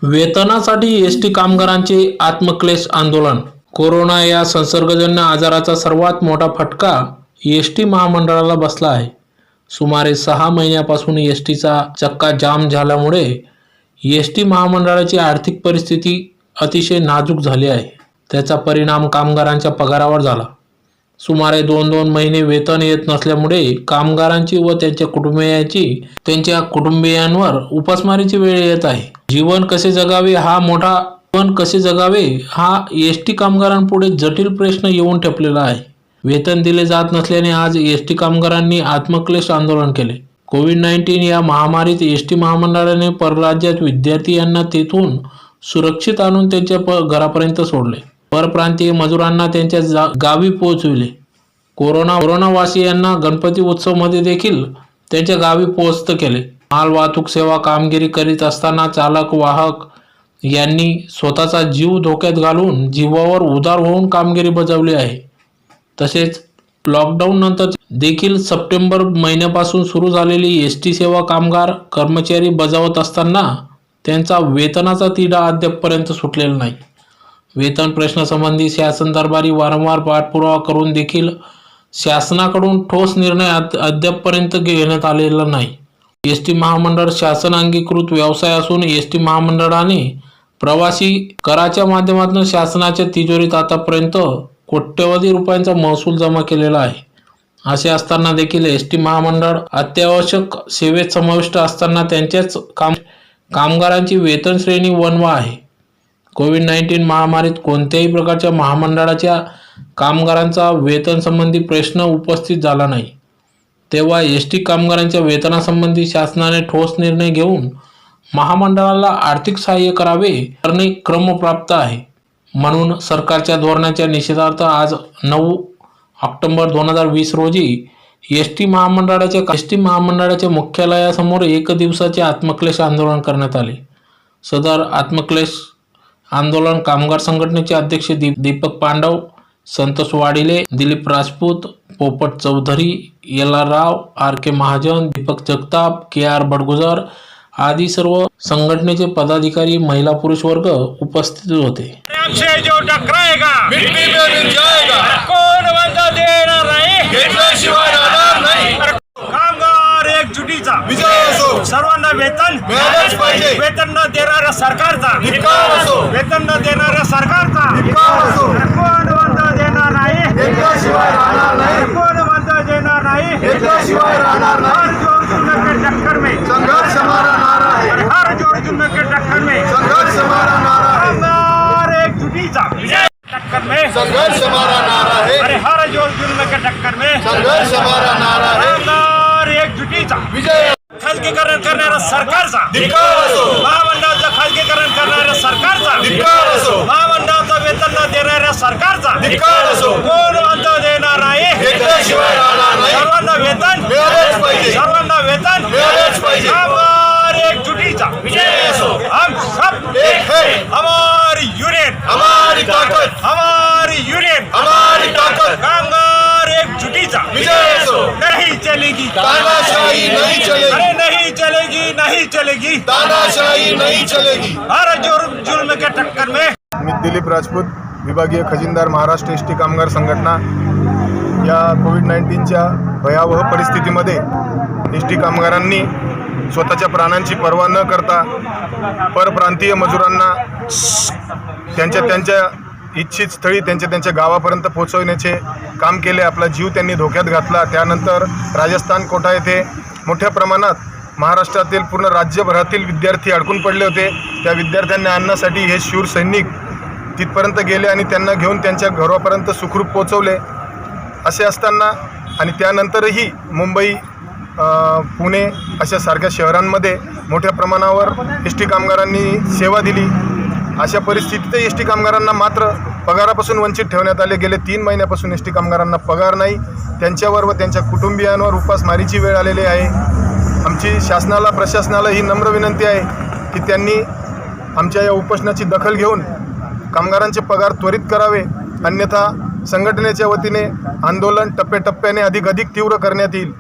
वेतनासाठी ST कामगारांचे आत्मक्लेश आंदोलन. Corona या संसर्गजन्य आजाराचा सर्वात मोठा फटका एसटी महामंडळाला बसला आहे. सुमारे 6 महिन्यापासून एसटीचा चक्का जाम झाल्यामुळे एसटी महामंडळाची आर्थिक परिस्थिती अतिशय नाजूक झाली आहे. त्याचा परिणाम कामगारांच्या पगारावर झाला. सुमारे 2-2 महिने वेतन येत नसल्यामुळे कामगारांची व त्यांच्या कुटुंबियांवर उपासमारीची वेळ येत आहे. जीवन कसे जगावे हा एसटी कामगारांपुढे जटिल प्रश्न येऊन ठेपलेला आहे. वेतन दिले जात नसल्याने आज एसटी कामगारांनी आत्मक्लेश आंदोलन केले. कोविड-19 या महामारीत एसटी महामंडळाने परराज्यात विद्यार्थी यांना तेथून सुरक्षित आणून त्यांच्या घरापर्यंत सोडले. परप्रांतीय मजुरांना त्यांच्या गावी पोहोचविले. कोरोनावासियांना गणपती उत्सव मध्ये देखील त्यांच्या गावी पोहोचत केले. माल वाहतूक सेवा कामगिरी करीत असताना चालक वाहक यांनी स्वतःचा जीव धोक्यात घालून जीवावर उदार होऊन कामगिरी बजावली आहे. तसेच लॉकडाऊन नंतर देखील सप्टेंबर महिन्यापासून सुरू झालेली एसटी सेवा कामगार कर्मचारी बजावत असताना त्यांचा वेतनाचा तिढा अद्यापपर्यंत सुटलेला नाही. वेतन प्रश्नासंबंधी शासन दरबारी वारंवार पाठपुरावा करून देखील शासनाकडून ठोस निर्णय अद्यापपर्यंत घेण्यात आलेला नाही. एसटी महामंडळ शासन अंगीकृत व्यवसाय असून एसटी महामंडळाने प्रवासी कराच्या माध्यमातून शासनाच्या तिजोरीत आतापर्यंत कोट्यवधी रुपयांचा महसूल जमा केलेला आहे. असे असताना देखील एसटी महामंडळ अत्यावश्यक सेवेत समाविष्ट असताना त्यांच्याच कामगारांची वेतन श्रेणी वनवा आहे. कोविड-19 महामारीत कोणत्याही प्रकारच्या महामंडळाच्या कामगारांचा वेतन संबंधी प्रश्न उपस्थित झाला नाही. तेव्हा एसटी कामगारांच्या वेतनासंबंधी शासनाने ठोस निर्णय घेऊन महामंडळाला आर्थिक सहाय्य करावे करणे क्रमप्राप्त आहे. म्हणून सरकारच्या धोरणाच्या निषेधार्थ आज 9 ऑक्टोबर 2020 रोजी एसटी महामंडळाच्या मुख्यालयासमोर 1 दिवसाचे आत्मक्लेश आंदोलन करण्यात आले. सदर आत्मक्लेश आंदोलन कामगार संघटनेचे अध्यक्ष दीपक पांडव, संतोष वाडिले, दिलीप राजपूत, पोपट चौधरी, एल.आर. राव, आर.के. महाजन, दीपक जगताप, के.आर. बडगुजर आदी सर्व संघटनेचे पदाधिकारी, महिला पुरुष वर्ग उपस्थित होते. जो टकराएगा मिट्टी में मिल जाएगा, कौन बंदा देणार नाही, घेतल्याशिवाय राहणार नाही. कामगार एकजुटीचा विजय असो. सर्वांना वेतन मिळालेच पाहिजे. वेतन न देणाऱ्या सरकारचा धिक्कार असो. वेतन न देणाऱ्या सरकारचा धिक्कार असो. कोण बंदा देणार नाही, घेतल्याशिवाय राहणार नाही. कोण बंदा देणार नाही, घेतल्याशिवाय राहणार नाही. हर जोर जुम्मे के टक्कर में संघर्ष हमारा नारा है. हर जोर जुम्मे के टक्कर में संघर्ष हमारा नारा है. कामगार एकजुटीचा विजय टक्कर में संघर्ष हमारा नारा है. अरे हर जोर जुम्मे के टक्कर में संघर्ष हमारा नारा है. कामगार एकजुटीचा विजय. खाजगीकरण करणाऱ्या सरकारचा धिक्कार असो. महामंडळाचं खाजगीकरण करणाऱ्या सरकारचा धिक्कार असो. महामंडळाचं वेतन न देणाऱ्या सरकारचा धिक्कार असो. कोण बंदा देणार नाही, घेतल्याशिवाय राहणार नाही. सर्वांना वेतन मिळालेच पाहिजे. सर्वांना वेतन मिळालेच पाहिजे. कामगार एकजुटीचा विजय असो. हम सब एक है. हमारी यूनियन हमारी ताकत. हमारी यूनियन हमारी ताकत. कामगार एकजुटीचा विजय असो. नहीं चलेगी तानाशाही, नहीं चलेगी. अरे नहीं चलेगी, नहीं चलेगी तानाशाही, नहीं चलेगी. हर जुल्म के टक्कर में. मी दिलीप राजपूत, विभागीय खजिनदार, महाराष्ट्र एसटी कामगार संघटना. या कोविड-19च्या भयावह परिस्थितीमध्ये एसटी कामगारांनी स्वतःच्या प्राणांची पर्वा न करता परप्रांतीय मजुरांना त्यांच्या इच्छित स्थळी त्यांच्या गावापर्यंत पोहोचवण्याचे काम केले. आपला जीव त्यांनी धोक्यात घातला. त्यानंतर राजस्थान कोटा येथे मोठ्या प्रमाणात महाराष्ट्रातील पूर्ण राज्यभरातील विद्यार्थी अडकून पडले होते. त्या विद्यार्थ्यांना आणण्यासाठी हे शूर सैनिक तिथपर्यंत गेले आणि त्यांना घेऊन त्यांच्या घरापर्यंत सुखरूप पोहोचवले. असे असताना आणि त्यानंतरही मुंबई, पुणे अशा सारख्या शहरांमध्ये मोठ्या प्रमाणावर एसटी कामगारांनी सेवा दिली. अशा परिस्थितीत एसटी कामगारांना मात्र पगारापासून वंचित ठेवण्यात आले. गेले 3 महिन्यापासून एसटी कामगारांना पगार नाही. त्यांच्यावर व त्यांच्या कुटुंबियांवर उपासमारीची वेळ आलेली आहे. आमची शासनाला, प्रशासनाला ही नम्र विनंती आहे की त्यांनी आमच्या या उपोषणाची दखल घेऊन कामगारांचे पगार त्वरित करावे. अन्यथा संघटनेच्या वतीने आंदोलन टप्प्याटप्प्याने अधिक तीव्र करण्यात येईल.